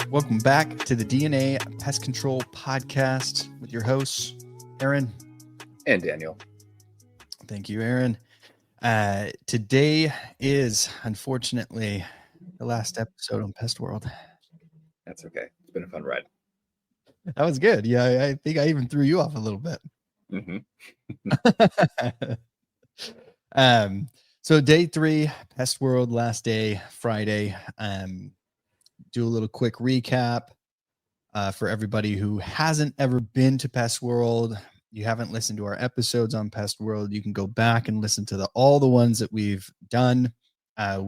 Welcome back to the DNA Pest Control Podcast with your hosts, Aaron and Daniel. Thank you, Aaron. Today is, unfortunately, the last episode on Pest World. That's okay. It's been a fun ride. That was good. Yeah, I think I even threw you off a little bit. So day 3, Pest World, last day, Friday. Do a little quick recap for everybody who hasn't ever been to Pest World. You haven't listened to our episodes on Pest World, you can go back and listen to all the ones that we've done. I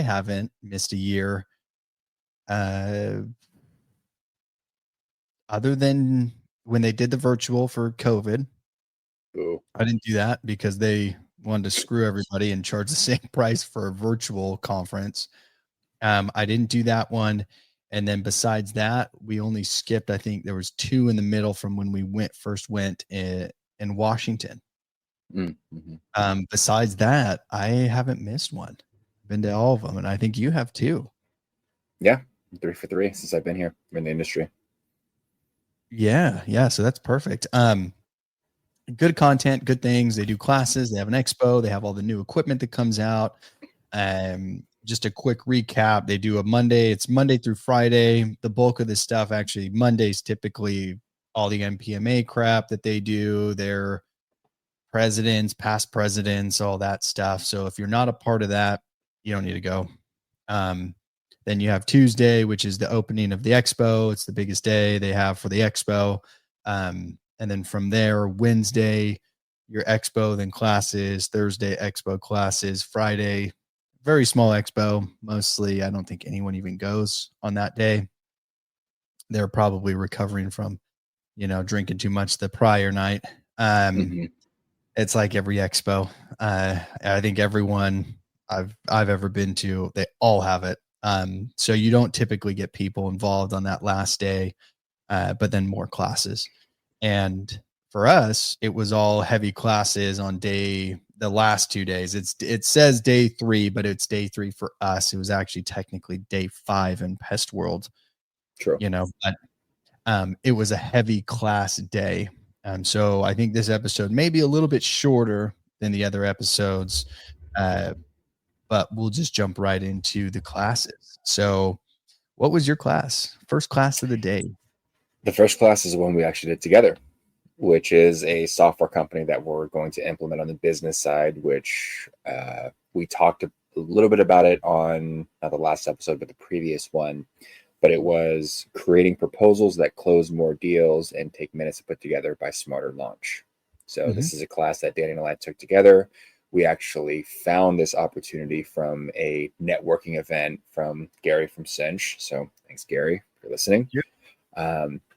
haven't missed a year other than when they did the virtual for COVID. Ooh. I didn't do that because they wanted to screw everybody and charge the same price for a virtual conference. I didn't do that one. And then besides that, we only skipped, I think there was 2 in the middle from when we first went in Washington. Mm-hmm. Besides that, I haven't missed one. I've been to all of them, and I think you have too. Yeah, 3 for 3 since I've been here in the industry. Yeah. So that's perfect. Good content, good things. They do classes. They have an expo. They have all the new equipment that comes out. Just a quick recap. They do a Monday. It's Monday through Friday. The bulk of this stuff, actually, Monday's typically all the MPMA crap that they do. Their presidents, past presidents, all that stuff. So if you're not a part of that, you don't need to go. Then you have Tuesday, which is the opening of the expo. It's the biggest day they have for the expo. And then from there, Wednesday, your expo, then classes. Thursday, expo, classes. Friday, very small expo. Mostly, I don't think anyone even goes on that day. They're probably recovering from, drinking too much the prior night. It's like every expo. I think everyone I've ever been to, they all have it. So you don't typically get people involved on that last day, but then more classes. And for us, it was all heavy classes on the last 2 days. It says day 3, but it's day 3 for us. It was actually technically day 5 in Pest World. True. But it was a heavy class day. So I think this episode may be a little bit shorter than the other episodes, but we'll just jump right into the classes. So what was your class? First class of the day? The first class is the one we actually did together, which is a software company that we're going to implement on the business side, which we talked a little bit about it on not the last episode, but the previous one. But it was creating proposals that close more deals and take minutes to put together by Smarter Launch. So This is a class that Danny and I took together. We actually found this opportunity from a networking event from Gary from Cinch. So thanks, Gary, for listening. Yep.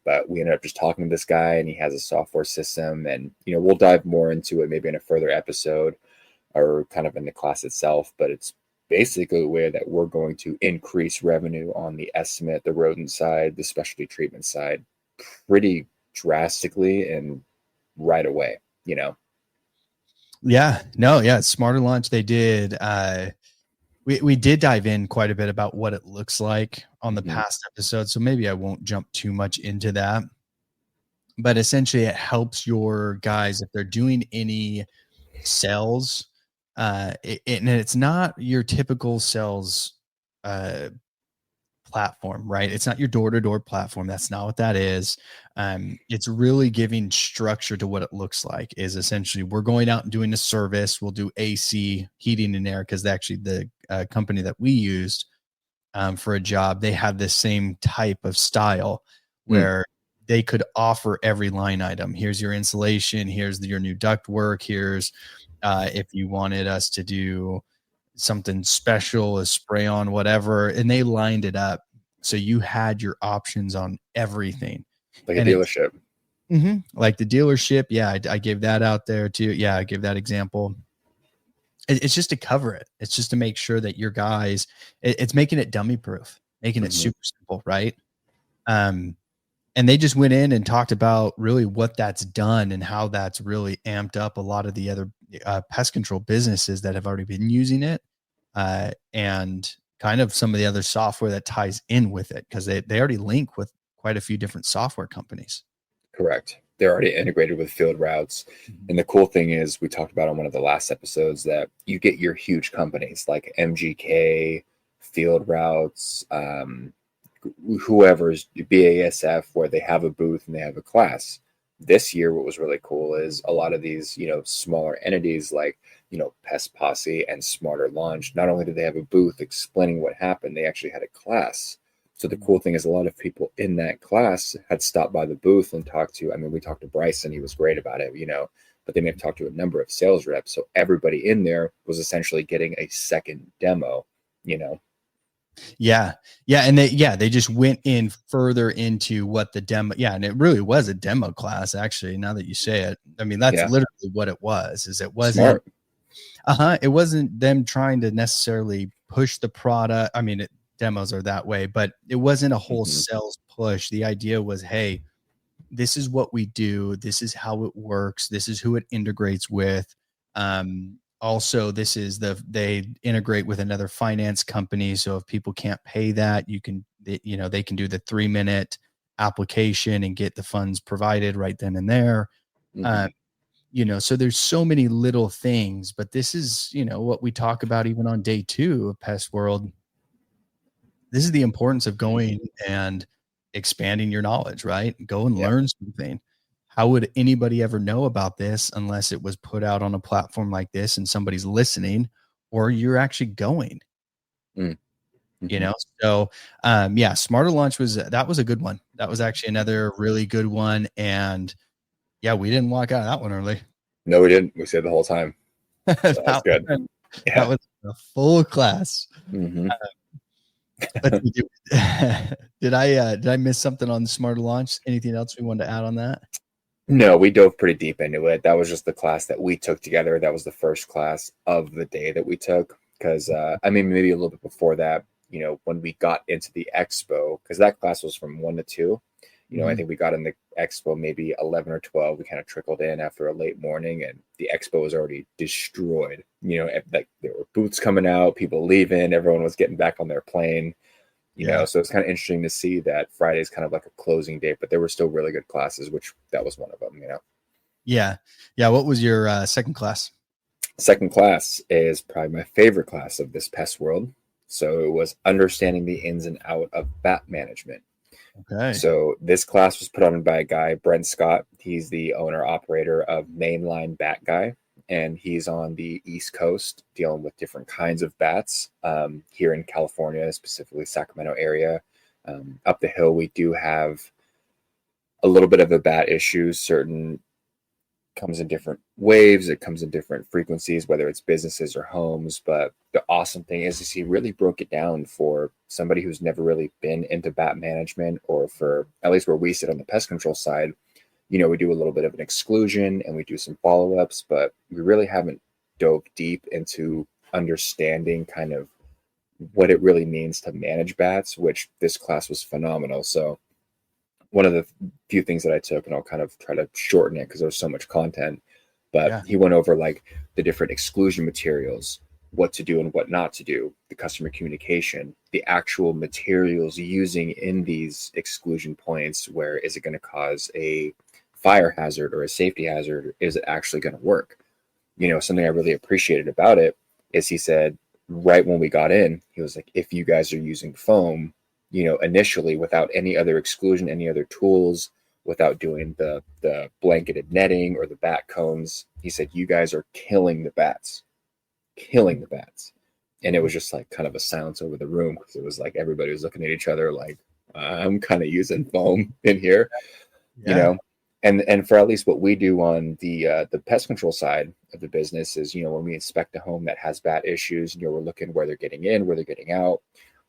But we ended up just talking to this guy, and he has a software system. And, we'll dive more into it maybe in a further episode or kind of in the class itself. But it's basically a way that we're going to increase revenue on the estimate, the rodent side, the specialty treatment side pretty drastically and right away, Yeah, Smarter Launch. They did. We did dive in quite a bit about what it looks like on the past episode. So maybe I won't jump too much into that, but essentially it helps your guys if they're doing any sales. And it's not your typical sales platform, right? It's not your door-to-door platform. That's not what that is. It's really giving structure to what it looks like. Is essentially we're going out and doing a service. We'll do AC, heating and air, because actually the company that we used for a job, they had this same type of style where they could offer every line item. Here's your insulation. Here's your new duct work. Here's if you wanted us to do something special, a spray on, whatever, and they lined it up so you had your options on everything, like a dealership. Like the dealership. Yeah, I gave that out there too. Yeah, I give that example. It's just to cover it. It's just to make sure that your guys, it's making it dummy proof, making it super simple, right? And they just went in and talked about really what that's done and how that's really amped up a lot of the other pest control businesses that have already been using it. And kind of some of the other software that ties in with it, because they already link with quite a few different software companies. Correct. They're already integrated with field routes. Mhm. And the cool thing is, we talked about on one of the last episodes that you get your huge companies like MGK, Field Routes, whoever's BASF, where they have a booth and they have a class. This year, what was really cool is a lot of these, smaller entities like, Pest Posse and Smarter Launch, not only did they have a booth explaining what happened, they actually had a class. So the cool thing is a lot of people in that class had stopped by the booth and talked to, I mean, we talked to Bryson, he was great about it, but they may have talked to a number of sales reps. So everybody in there was essentially getting a second demo, Yeah. And they just went in further into what the demo. Yeah. And it really was a demo class, actually, now that you say it. I mean, that's Yeah. literally what it was, is it wasn't, Smart. it wasn't them trying to necessarily push the product. I mean, demos are that way, but it wasn't a whole sales push. The idea was, hey, this is what we do. This is how it works. This is who it integrates with. Also, they integrate with another finance company. So if people can't pay that, they can do the 3-minute application and get the funds provided right then and there. So there's so many little things, but this is, what we talk about even on day 2 of Pest World. This is the importance of going and expanding your knowledge, right? Go and learn something. How would anybody ever know about this unless it was put out on a platform like this and somebody's listening, or you're actually going, So, Smarter Launch was a good one. That was actually another really good one. And yeah, we didn't walk out of that one early. No, we didn't. We stayed the whole time. So that's good. That was a full class. But did I miss something on the Smarter Launch? Anything else we wanted to add on that? No, we dove pretty deep into it. That was just the class that we took together. That was the first class of the day that we took. Because, maybe a little bit before that, when we got into the expo, because that class was from 1 to 2. I think we got in the expo maybe 11 or 12. We kind of trickled in after a late morning, and the expo was already destroyed. Like there were booths coming out, people leaving, everyone was getting back on their plane. So it's kind of interesting to see that Friday is kind of like a closing day, but there were still really good classes, which that was one of them. Yeah. What was your second class? Second class is probably my favorite class of this Pest World. So it was understanding the ins and out of bat management. Okay. So this class was put on by a guy, Brent Scott. He's the owner operator of Mainline Bat Guy, and he's on the East Coast dealing with different kinds of bats. Here in California, specifically Sacramento area, up the hill, we do have a little bit of a bat issue. Certain comes in different waves, it comes in different frequencies, whether it's businesses or homes. But the awesome thing is he really broke it down for somebody who's never really been into bat management, or for at least where we sit on the pest control side. We do a little bit of an exclusion and we do some follow-ups, but we really haven't dove deep into understanding kind of what it really means to manage bats, which this class was phenomenal. So one of the few things that I took, and I'll kind of try to shorten it because there's so much content, but he went over like the different exclusion materials, what to do and what not to do, the customer communication, the actual materials using in these exclusion points. Where is it going to cause a fire hazard or a safety hazard? Or is it actually going to work? Something I really appreciated about it is he said right when we got in, he was like, if you guys are using foam, initially without any other exclusion, any other tools, without doing the blanketed netting or the bat cones, he said, you guys are killing the bats. And it was just like kind of a silence over the room, because it was like everybody was looking at each other like, I'm kind of using foam in here, and for at least what we do on the pest control side of the business is, when we inspect a home that has bat issues, we're looking where they're getting in, where they're getting out.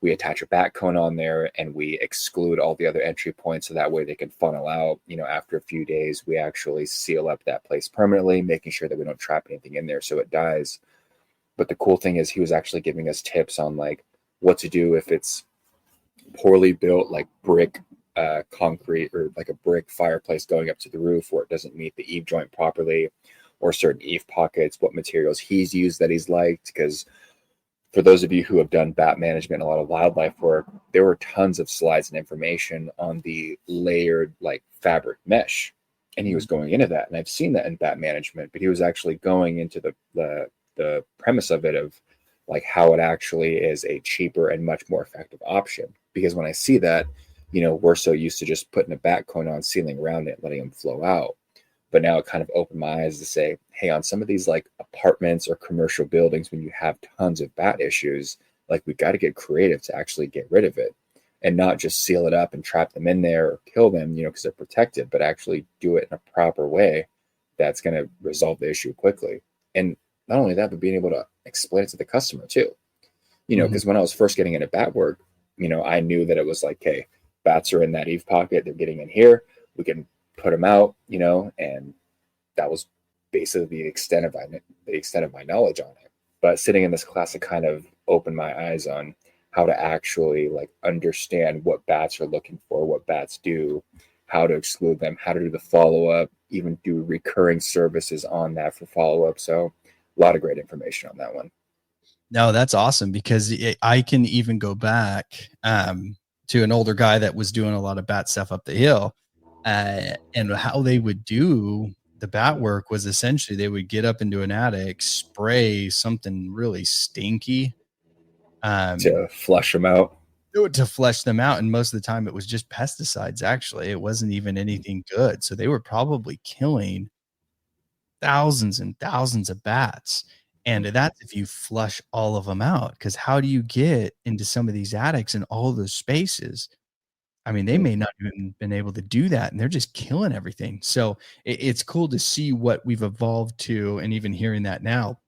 We attach a bat cone on there and we exclude all the other entry points, so that way they can funnel out. After a few days, we actually seal up that place permanently, making sure that we don't trap anything in there so it dies. But the cool thing is he was actually giving us tips on like what to do if it's poorly built, like brick concrete, or like a brick fireplace going up to the roof where it doesn't meet the eave joint properly, or certain eave pockets, what materials he's used that he's liked. Because for those of you who have done bat management and a lot of wildlife work, there were tons of slides and information on the layered like fabric mesh. And he was going into that. And I've seen that in bat management, but he was actually going into the premise of it, of like how it actually is a cheaper and much more effective option. Because when I see that, we're so used to just putting a bat cone on, sealing around it, and letting them flow out. But now it kind of opened my eyes to say, hey, on some of these like apartments or commercial buildings, when you have tons of bat issues, like we got to get creative to actually get rid of it, and not just seal it up and trap them in there or kill them, because they're protected, but actually do it in a proper way that's going to resolve the issue quickly. And not only that, but being able to explain it to the customer too, because when I was first getting into bat work, I knew that it was like, hey, bats are in that eave pocket, they're getting in here, we can put them out, and that was basically the extent of my knowledge on it. But sitting in this class, it kind of opened my eyes on how to actually like understand what bats are looking for, what bats do, how to exclude them, how to do the follow-up, even do recurring services on that for follow-up. So a lot of great information on that one. No, that's awesome, because I can even go back to an older guy that was doing a lot of bat stuff up the hill. And how they would do the bat work was essentially they would get up into an attic, spray something really stinky to flush them out. To flush them out. And most of the time it was just pesticides. Actually, it wasn't even anything good. So they were probably killing thousands and thousands of bats. And that's if you flush all of them out, because how do you get into some of these attics and all those spaces? I mean, they may not even been able to do that, and they're just killing everything. So it's cool to see what we've evolved to, and even hearing that now,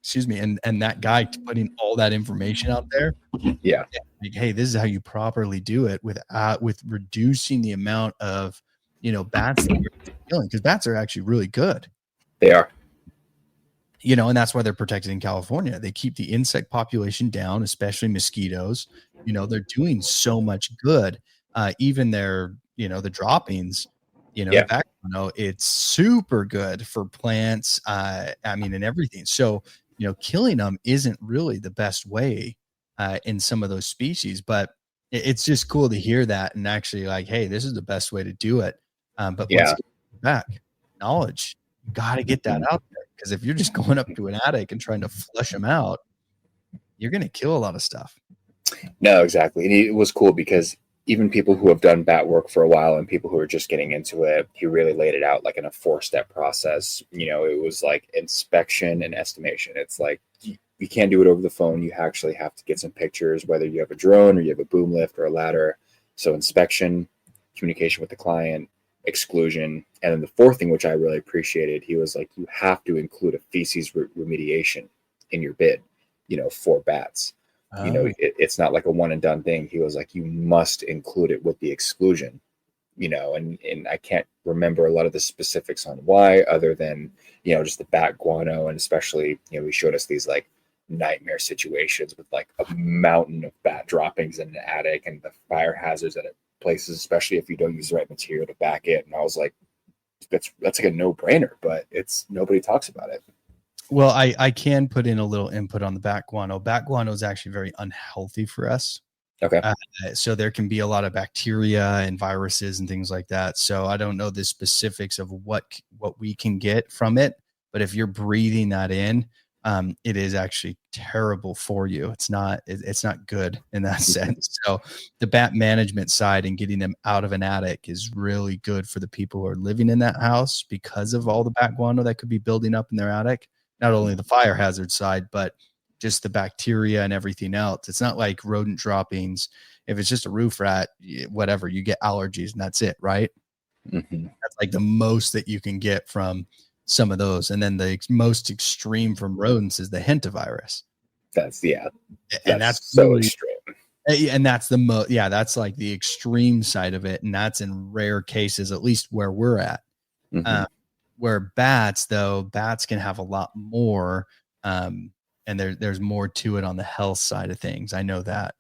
excuse me, and that guy putting all that information out there. Yeah. Like, hey, this is how you properly do it with reducing the amount of, bats that you're killing, because bats are actually really good. They are. And that's why they're protected in California. They keep the insect population down, especially mosquitoes. They're doing so much good. Even their, the droppings, the back, it's super good for plants. And everything. So, killing them isn't really the best way in some of those species, but it's just cool to hear that and actually like, hey, this is the best way to do it. But once back, knowledge, you got to get that out there. Because if you're just going up to an attic and trying to flush them out, you're going to kill a lot of stuff. No, exactly. And it was cool because even people who have done bat work for a while and people who are just getting into it, he really laid it out like in a 4-step process. It was like inspection and estimation. It's like you can't do it over the phone. You actually have to get some pictures, whether you have a drone or you have a boom lift or a ladder. So inspection, communication with the client, exclusion. And then the fourth thing, which I really appreciated, he was like, you have to include a feces remediation in your bid, for bats. It's not like a one and done thing. He was like, you must include it with the exclusion, and I can't remember a lot of the specifics on why, other than, just the bat guano. And especially, he showed us these like nightmare situations with like a mountain of bat droppings in an attic and the fire hazards at places, especially if you don't use the right material to back it. And I was like, that's like a no-brainer, but nobody talks about it. Well, I can put in a little input on the bat guano. Bat guano is actually very unhealthy for us. Okay. So there can be a lot of bacteria and viruses and things like that. So I don't know the specifics of what we can get from it, but if you're breathing that in, it is actually terrible for you. It's not good in that sense. So the bat management side and getting them out of an attic is really good for the people who are living in that house, because of all the bat guano that could be building up in their attic. Not only the fire hazard side, but just the bacteria and everything else. It's not like rodent droppings. If it's just a roof rat, whatever, you get allergies and that's it, right? Mm-hmm. That's like the most that you can get from some of those. And then the most extreme from rodents is the hantavirus. That's so really extreme. And that's that's like the extreme side of it. And that's in rare cases, at least where we're at. Mm-hmm. Where bats can have a lot more, and there's more to it on the health side of things. I know that.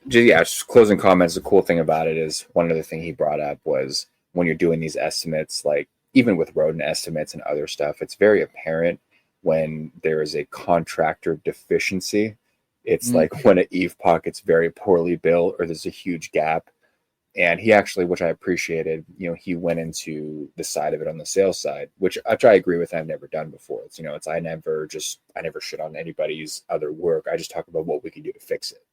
Just closing comments. The cool thing about it is, one other thing he brought up was, when you're doing these estimates, like even with rodent estimates and other stuff, it's very apparent when there is a contractor deficiency. It's Mm. like when an eave pocket's very poorly built or there's a huge gap. And he actually, which I appreciated, he went into the side of it on the sales side, which I agree with. I've never done before. It's I never shit on anybody's other work. I just talk about what we can do to fix it.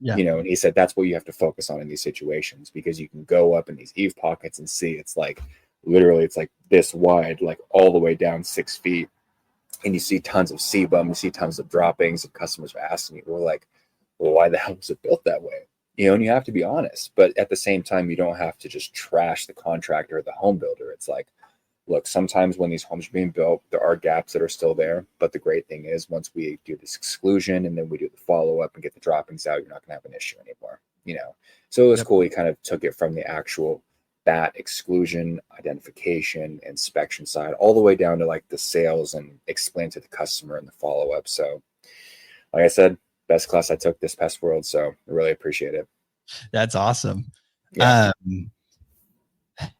Yeah. And he said that's what you have to focus on in these situations, because you can go up in these eave pockets and see it's like literally it's like this wide, like all the way down 6 feet, and you see tons of sebum, you see tons of droppings, and customers are asking you, we're like, well, why the hell was it built that way? And you have to be honest, but at the same time, you don't have to just trash the contractor or the home builder. It's like, look, sometimes when these homes are being built, there are gaps that are still there. But the great thing is once we do this exclusion and then we do the follow-up and get the droppings out, you're not going to have an issue anymore. So it was cool. He kind of took it from the actual bat exclusion, identification, inspection side, all the way down to like the sales and explain to the customer and the follow-up. So like I said, best class I took this Pest World. So I really appreciate it. That's awesome. Yeah.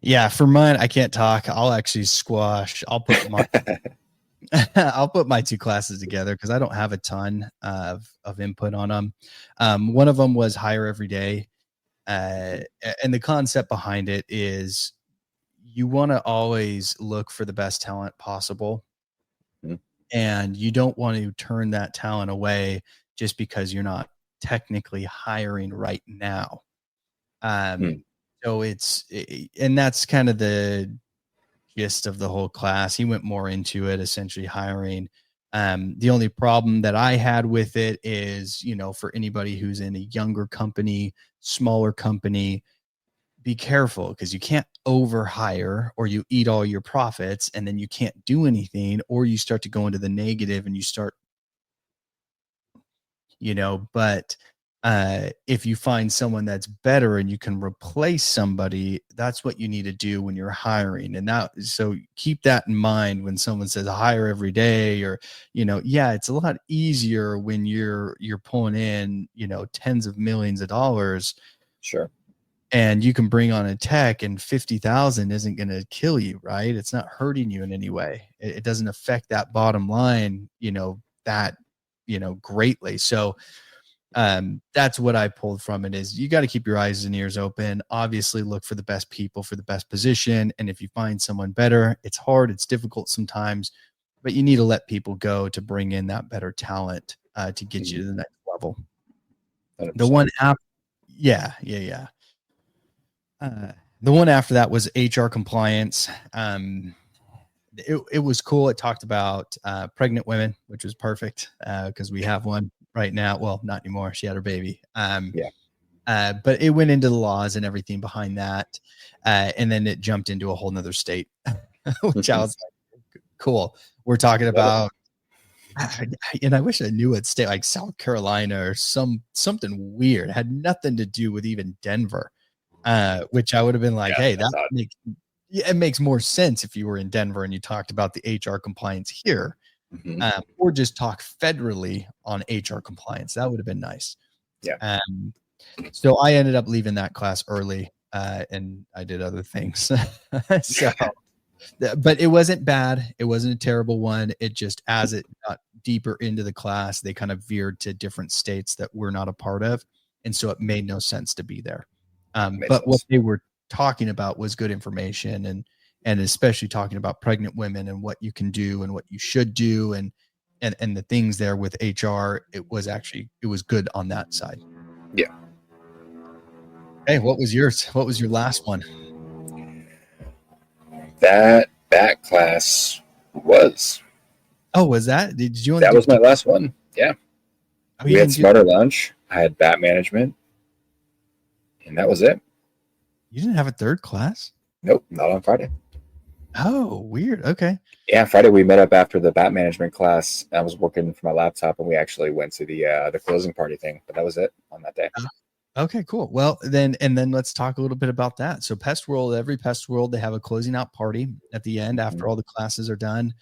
Yeah, for mine, I can't talk. I'll actually squash. I'll put my two classes together because I don't have a ton of input on them. One of them was hire every day. And the concept behind it is you want to always look for the best talent possible. Mm-hmm. And you don't want to turn that talent away just because you're not technically hiring right now. So and that's kind of the gist of the whole class. He went more into it, essentially hiring. The only problem that I had with it is, for anybody who's in a younger company, smaller company, be careful because you can't overhire or you eat all your profits and then you can't do anything, or you start to go into the negative and you start, but if you find someone that's better and you can replace somebody, that's what you need to do when you're hiring. And so keep that in mind when someone says hire every day, or, it's a lot easier when you're pulling in, tens of millions of dollars. Sure. And you can bring on a tech and 50,000 isn't going to kill you, right? It's not hurting you in any way. It doesn't affect that bottom line, greatly. So, that's what I pulled from it is you got to keep your eyes and ears open. Obviously look for the best people for the best position. And if you find someone better, it's hard, it's difficult sometimes, but you need to let people go to bring in that better talent to get you to the next level. 100%. The one after, yeah. The one after that was HR compliance. It was cool. It talked about pregnant women, which was perfect because we have one right now. Well, not anymore. She had her baby. But it went into the laws and everything behind that. And then it jumped into a whole nother state, which I was like, cool. We're talking about, and I wish I knew what state, like South Carolina or something weird. It had nothing to do with even Denver, which I would have been like, hey, it makes more sense if you were in Denver and you talked about the HR compliance here, or just talk federally on HR compliance. That would have been nice. Yeah. So I ended up leaving that class early, and I did other things. But it wasn't bad. It wasn't a terrible one. It just, as it got deeper into the class, they kind of veered to different states that we're not a part of. And so it made no sense to be there. But what they were talking about was good information, and especially talking about pregnant women and what you can do and what you should do, and the things there with HR. It was good on that side. Yeah. Hey, what was yours? What was your last one? That class was. Oh, was that? Did you? That was my last one. Yeah. We had Smarter Lunch. I had bat management, and that was it. You didn't have a third class? Nope, not on Friday. Oh, weird. Okay. Yeah, Friday we met up after the bat management class. I was working for my laptop, and we actually went to the closing party thing. But that was it on that day. Okay, cool. Well, then let's talk a little bit about that. So Pest World, every Pest World, they have a closing out party at the end after all the classes are done,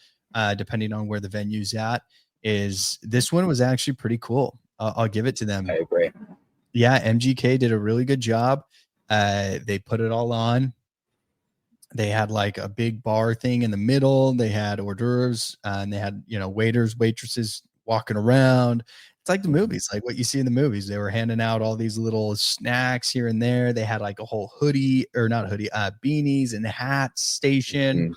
depending on where the venue's at. This one was actually pretty cool. I'll give it to them. I agree. Yeah, MGK did a really good job. They put it all on. They had like a big bar thing in the middle. They had hors d'oeuvres, and they had, waiters, waitresses walking around. It's like the movies, like what you see in the movies. They were handing out all these little snacks here and there. They had like a whole hoodie, or not hoodie, beanies and hats station, Mhm.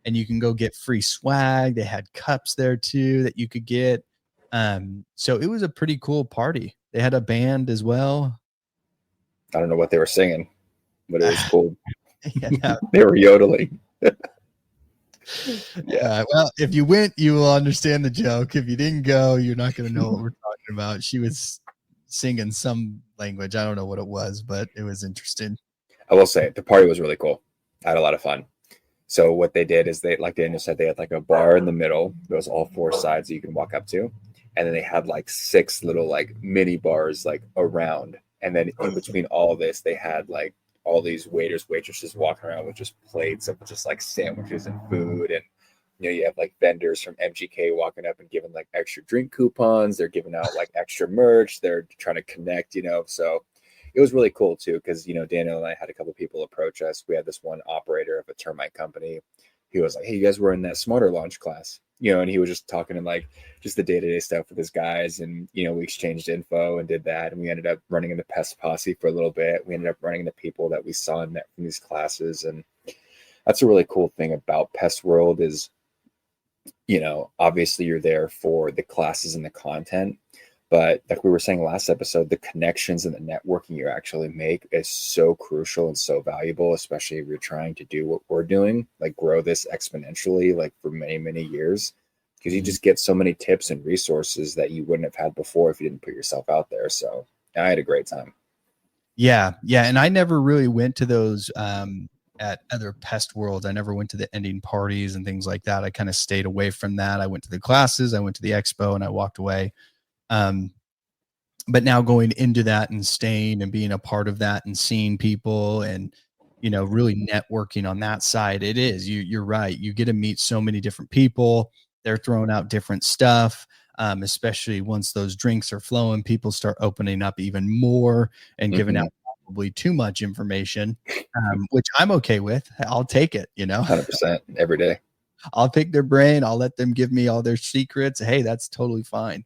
and you can go get free swag. They had cups there too that you could get. So it was a pretty cool party. They had a band as well. I don't know what they were singing, but it was cool. Yeah. They were yodeling. Yeah. Well, if you went, you will understand the joke. If you didn't go, you're not going to know what we're talking about. She was singing some language. I don't know what it was, but it was interesting. I will say the party was really cool. I had a lot of fun. So what they did is they, like Daniel said, they had like a bar in the middle. There was all four sides that you can walk up to. And then they had like 6 little like mini bars like around. And then in between all of this, they had like all these waiters, waitresses walking around with just plates of just like sandwiches and food. And you have like vendors from MGK walking up and giving like extra drink coupons. They're giving out like extra merch. They're trying to connect, so it was really cool too, because Daniel and I had a couple people approach us. We had this one operator of a termite company. He was like, "Hey, you guys were in that smarter launch class," and he was just talking and like just the day-to-day stuff with his guys, and we exchanged info and did that, and we ended up running into Pest Posse for a little bit. We ended up running into people that we saw and met from these classes, and that's a really cool thing about Pest World is, obviously you're there for the classes and the content. But like we were saying last episode, the connections and the networking you actually make is so crucial and so valuable, especially if you're trying to do what we're doing, like grow this exponentially, like for many, many years, because you just get so many tips and resources that you wouldn't have had before if you didn't put yourself out there. So I had a great time. Yeah. Yeah. And I never really went to those at other Pest Worlds. I never went to the ending parties and things like that. I kind of stayed away from that. I went to the classes, I went to the expo, and I walked away. But now going into that and staying and being a part of that and seeing people and really networking on that side, you're right, you get to meet so many different people. They're throwing out different stuff, especially once those drinks are flowing, people start opening up even more and giving out probably too much information, which I'm okay with. I'll take it. 100% every day. I'll pick their brain, I'll let them give me all their secrets. Hey, that's totally fine.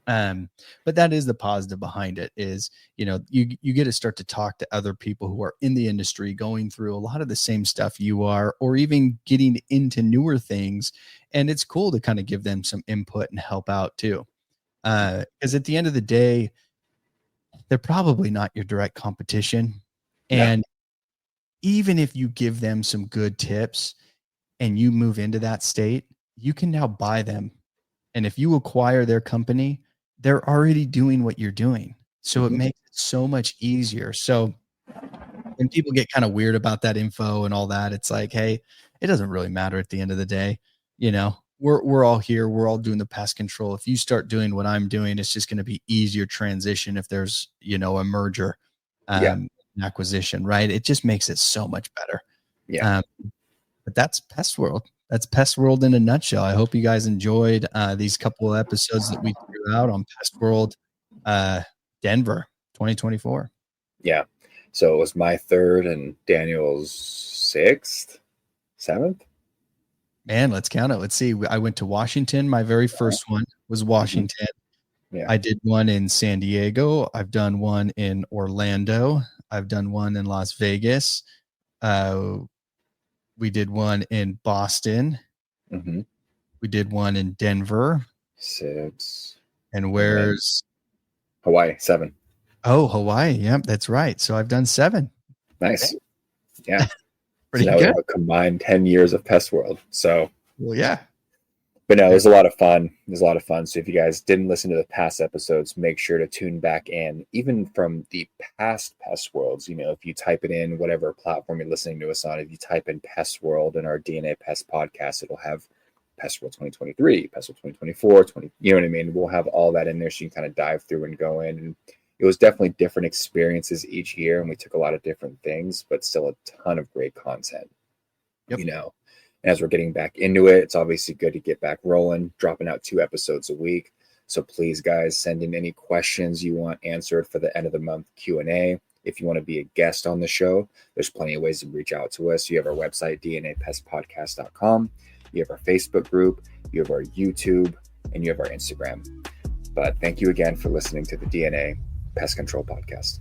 But that is the positive behind it is, you get to start to talk to other people who are in the industry, going through a lot of the same stuff you are, or even getting into newer things. And it's cool to kind of give them some input and help out too. Because at the end of the day, they're probably not your direct competition. And even if you give them some good tips and you move into that state, you can now buy them. And if you acquire their company, they're already doing what you're doing. So it makes it so much easier. So when people get kind of weird about that info and all that, it's like, hey, it doesn't really matter at the end of the day. We're all here. We're all doing the pest control. If you start doing what I'm doing, it's just going to be easier transition if there's, a merger, acquisition, right? It just makes it so much better. But that's Pest World. That's Pest World in a nutshell. I hope you guys enjoyed these couple of episodes that we threw out on Pest World Denver 2024. Yeah. So it was my 3rd and Daniel's 6th, 7th. Man, let's count it. Let's see. I went to Washington. My very first one was Washington. Yeah. I did one in San Diego. I've done one in Orlando. I've done one in Las Vegas. We did one in Boston. We did one in Denver. 6. And where's Hawaii? 7. Oh, Hawaii. Yep, that's right. So I've done 7. Nice. Yeah. Pretty so now good. we have a combined 10 years of Pest World. So, well, yeah. But no, it was a lot of fun. There's a lot of fun. So if you guys didn't listen to the past episodes, make sure to tune back in. Even from the past Pest Worlds, if you type it in whatever platform you're listening to us on, if you type in Pest World in our DNA Pest podcast, it'll have Pest World 2023, Pest World 2024, you know what I mean? We'll have all that in there so you can kind of dive through and go in. And it was definitely different experiences each year, and we took a lot of different things, but still a ton of great content. As we're getting back into it, it's obviously good to get back rolling, dropping out 2 episodes a week. So please, guys, send in any questions you want answered for the end of the month Q&A. If you want to be a guest on the show, there's plenty of ways to reach out to us. You have our website, dnapestpodcast.com. You have our Facebook group, you have our YouTube, and you have our Instagram. But thank you again for listening to the DNA Pest Control Podcast.